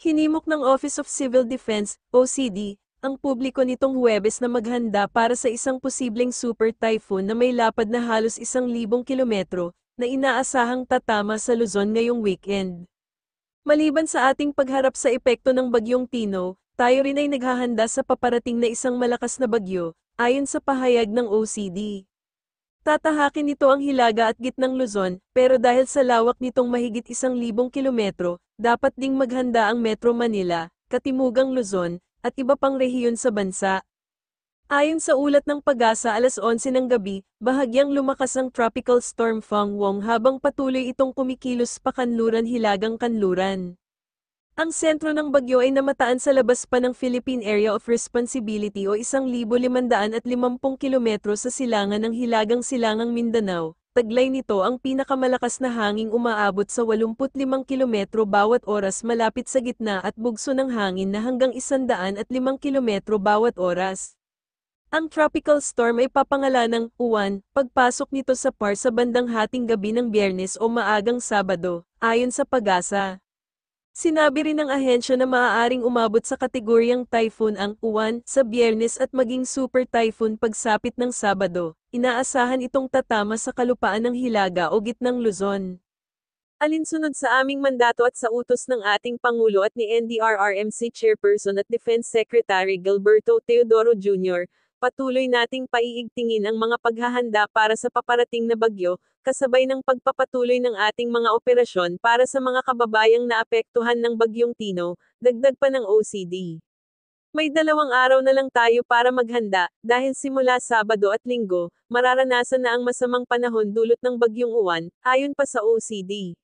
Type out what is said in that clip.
Hinimok ng Office of Civil Defense, OCD, ang publiko nitong Huwebes na maghanda para sa isang posibleng super typhoon na may lapad na halos 1,000 kilometro, na inaasahang tatama sa Luzon ngayong weekend. Maliban sa ating pagharap sa epekto ng Bagyong Tino, tayo rin ay naghahanda sa paparating na isang malakas na bagyo, ayon sa pahayag ng OCD. Tatahakin nito ang Hilaga at gitnang Luzon, pero dahil sa lawak nitong mahigit 1,000 kilometro, dapat ding maghanda ang Metro Manila, Katimugang Luzon, at iba pang rehiyon sa bansa. Ayon sa ulat ng Pag-asa alas 11 ng gabi, bahagyang lumakas ang Tropical Storm Fang Wong habang patuloy itong kumikilos pa Kanluran-Hilagang-Kanluran. Ang sentro ng bagyo ay namataan sa labas pa ng Philippine Area of Responsibility o 1,550 kilometro sa silangan ng Hilagang-Silangang Mindanao. Taglay nito ang pinakamalakas na hanging umaabot sa 85 kilometro bawat oras malapit sa gitna at bugso ng hangin na hanggang 105 kilometro bawat oras. Ang tropical storm ay papangalanang Uwan, pagpasok nito sa PAR sa bandang hating gabi ng Biyernes o maagang Sabado, ayon sa Pag-asa. Sinabi rin ng ahensya na maaaring umabot sa kategoryang typhoon ang Uwan sa Biyernes at maging super typhoon pagsapit ng Sabado. Inaasahan itong tatama sa kalupaan ng Hilaga o gitnang Luzon. Alinsunod sa aming mandato at sa utos ng ating Pangulo at ni NDRRMC Chairperson at Defense Secretary Gilberto Teodoro Jr., patuloy nating paiigtingin ang mga paghahanda para sa paparating na bagyo, kasabay ng pagpapatuloy ng ating mga operasyon para sa mga kababayang naapektuhan ng Bagyong Tino, dagdag pa ng OCD. May 2 araw na lang tayo para maghanda, dahil simula Sabado at Linggo, mararanasan na ang masamang panahon dulot ng Bagyong Uwan, ayon pa sa OCD.